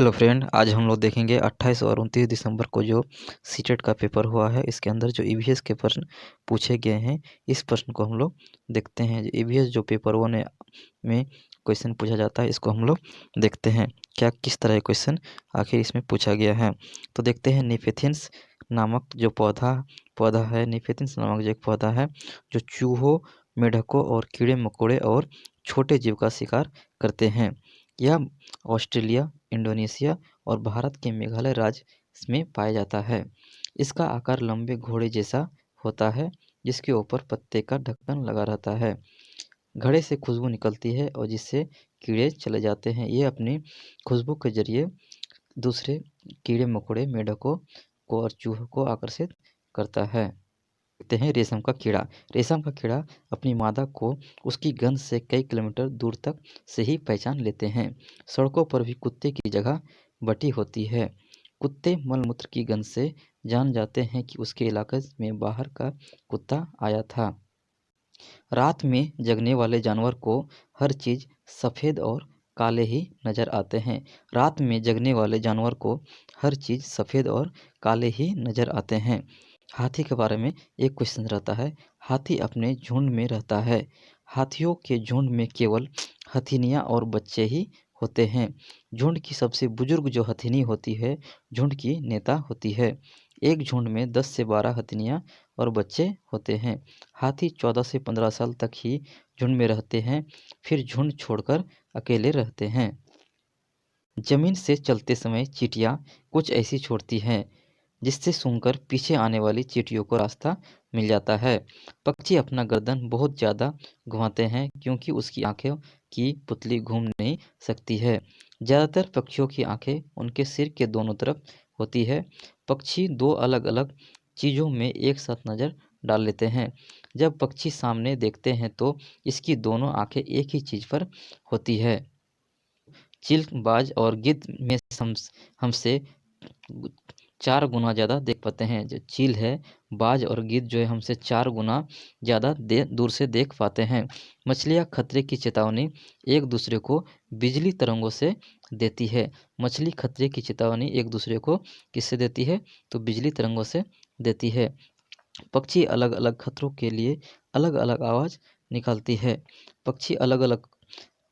Hello friend, आज हम लोग देखेंगे 28 और 29 दिसंबर को जो सीटेट का पेपर हुआ है। इसके अंदर जो ईवीएस के प्रश्न पूछे गए हैं, इस प्रश्न को हम लोग देखते हैं। ईवीएस जो पेपर वन में क्वेश्चन पूछा जाता है, इसको हम लोग देखते हैं क्या किस तरह क्वेश्चन आखिर इसमें पूछा गया है। तो देखते हैं, निफेथियंस नामक जो पौधा है, निफेथियंस नामक जो एक पौधा है जो चूहों, मेढकों और कीड़े मकोड़े और छोटे जीव का शिकार करते हैं। यह ऑस्ट्रेलिया, इंडोनेशिया और भारत के मेघालय राज्य में पाया जाता है। इसका आकार लंबे घोड़े जैसा होता है, जिसके ऊपर पत्ते का ढक्कन लगा रहता है। घड़े से खुशबू निकलती है और जिससे कीड़े चले जाते हैं। ये अपनी खुशबू के जरिए दूसरे कीड़े मकोड़े, मेढकों को और चूहों को आकर्षित करता है। देखते हैं रेशम का कीड़ा। रेशम का कीड़ा अपनी मादा को उसकी गंध से कई किलोमीटर दूर तक से ही पहचान लेते हैं। सड़कों पर भी कुत्ते की जगह बटी होती है। कुत्ते मलमूत्र की गंध से जान जाते हैं कि उसके इलाके में बाहर का कुत्ता आया था। रात में जगने वाले जानवर को हर चीज़ सफ़ेद और काले ही नज़र आते हैं। रात में जगने वाले जानवर को हर चीज़ सफ़ेद और काले ही नज़र आते हैं। हाथी के बारे में एक क्वेश्चन रहता है। हाथी अपने झुंड में रहता है। हाथियों के झुंड में केवल हथिनियाँ और बच्चे ही होते हैं। झुंड की सबसे बुजुर्ग जो हथिनी होती है, झुंड की नेता होती है। एक झुंड में 10 से 12 हथिनियाँ और बच्चे होते हैं। हाथी 14 से 15 साल तक ही झुंड में रहते हैं, फिर झुंड छोड़कर अकेले रहते हैं। जमीन से चलते समय चींटियाँ कुछ ऐसी छोड़ती हैं जिससे सूंघकर पीछे आने वाली चींटियों को रास्ता मिल जाता है। पक्षी अपना गर्दन बहुत ज़्यादा घुमाते हैं क्योंकि उसकी आँखों की पुतली घूम नहीं सकती है। ज़्यादातर पक्षियों की आँखें उनके सिर के दोनों तरफ होती है। पक्षी दो अलग-अलग चीज़ों में एक साथ नज़र डाल लेते हैं। जब पक्षी सामने देखते हैं तो इसकी दोनों आँखें एक ही चीज़ पर होती है। चील, बाज और गिद्ध में हमसे 4 गुना ज़्यादा देख पाते हैं। जो चील है, बाज और गिद्ध जो है हमसे 4 गुना ज़्यादा दूर से देख पाते हैं। मछलियाँ खतरे की चेतावनी एक दूसरे को बिजली तरंगों से देती है। मछली खतरे की चेतावनी एक दूसरे को किससे देती है? तो बिजली तरंगों से देती है। पक्षी अलग-अलग खतरों के लिए अलग-अलग आवाज़ निकालती है। पक्षी अलग-अलग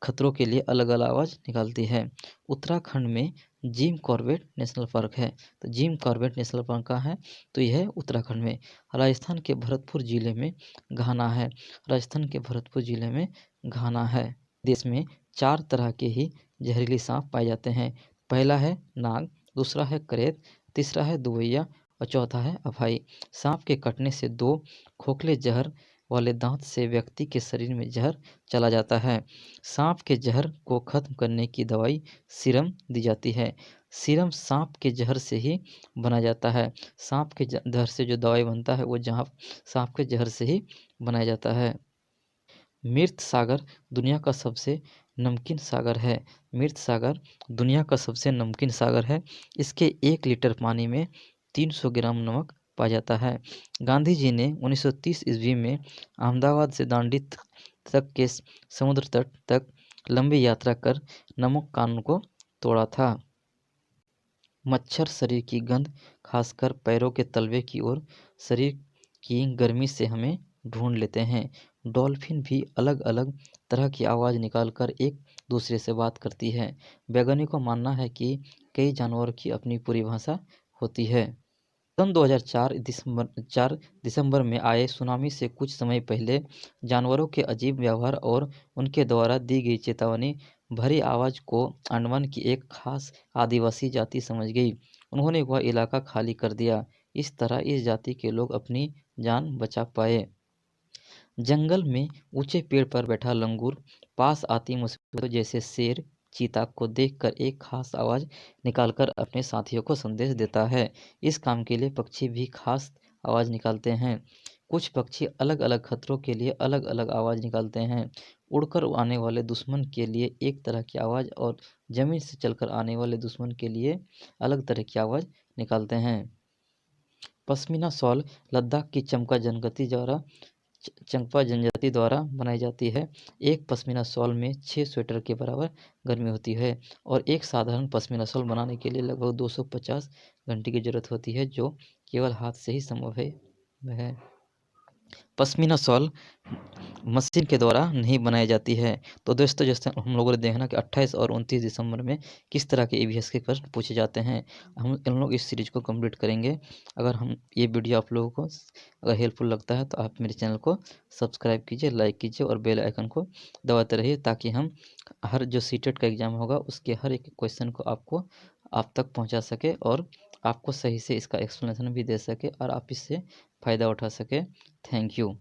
खतरों के लिए अलग-अलग आवाज़ निकालती है। उत्तराखंड में जिम कॉर्बेट नेशनल पार्क है। तो जिम कॉर्बेट नेशनल पार्क कहाँ है? तो यह है उत्तराखंड में। राजस्थान के भरतपुर ज़िले में घाना है। राजस्थान के भरतपुर ज़िले में घाना है। देश में 4 तरह के ही जहरीले साँप पाए जाते हैं। पहला है नाग, दूसरा है करेत, तीसरा है दुवैया और चौथा है अफाई। साँप के कटने से 2 खोखले जहर वाले दाँत से व्यक्ति के शरीर में जहर चला जाता है। साँप के जहर को खत्म करने की दवाई सीरम दी जाती है। सीरम साँप के जहर से ही बनाया जाता है। साँप के जहर से जो दवाई बनता है वो साँप के जहर से ही बनाया जाता है। मृत सागर दुनिया का सबसे नमकीन सागर है। मृत सागर दुनिया का सबसे नमकीन सागर है। इसके 1 लीटर पानी में 300 ग्राम नमक पाया जाता है। गांधी जी ने 1930 ईस्वी में अहमदाबाद से दांडी तक के समुद्र तट तक लंबी यात्रा कर नमक कानून को तोड़ा था। मच्छर शरीर की गंध, खासकर पैरों के तलवे की ओर शरीर की गर्मी से हमें ढूंढ लेते हैं। डॉल्फिन भी अलग-अलग तरह की आवाज़ निकालकर एक दूसरे से बात करती है। वैज्ञानिकों का मानना है कि कई जानवरों की अपनी पूरी भाषा होती है। सन 4 दिसंबर में आए सुनामी से कुछ समय पहले जानवरों के अजीब व्यवहार और उनके द्वारा दी गई चेतावनी भरी आवाज़ को अंडमान की एक खास आदिवासी जाति समझ गई। उन्होंने वह इलाका खाली कर दिया। इस तरह इस जाति के लोग अपनी जान बचा पाए। जंगल में ऊंचे पेड़ पर बैठा लंगूर पास आती मुसीबतों जैसे शेर, चीता को देखकर एक खास आवाज़ निकालकर अपने साथियों को संदेश देता है। इस काम के लिए पक्षी भी खास आवाज़ निकालते हैं। कुछ पक्षी अलग-अलग खतरों के लिए अलग-अलग आवाज़ निकालते हैं। उड़कर आने वाले दुश्मन के लिए एक तरह की आवाज़ और ज़मीन से चलकर आने वाले दुश्मन के लिए अलग तरह की आवाज़ निकालते हैं। पश्मीना शॉल लद्दाख की चमका जनगति द्वारा चंपा जनजाति द्वारा बनाई जाती है। एक पश्मीना शॉल में 6 स्वेटर के बराबर गर्मी होती है और एक साधारण पश्मीना शॉल बनाने के लिए लगभग 250 घंटे की जरूरत होती है, जो केवल हाथ से ही संभव है। पश्मीना शॉल मशीन के द्वारा नहीं बनाई जाती है। तो दोस्तों, जैसे हम लोगों ने देखना कि 28 और 29 दिसंबर में किस तरह के ईवीएस के प्रश्न पूछे जाते हैं, हम लोग इस सीरीज को कंप्लीट करेंगे। अगर हम ये वीडियो आप लोगों को अगर हेल्पफुल लगता है तो आप मेरे चैनल को सब्सक्राइब कीजिए, लाइक कीजिए और बेल आइकन को दबाते रहिए, ताकि हम हर जो सीटेट का एग्ज़ाम होगा उसके हर एक क्वेश्चन को आप तक पहुंचा सके और आपको सही से इसका एक्सप्लेनेशन भी दे सके और आप इससे फ़ायदा उठा सके। Thank you.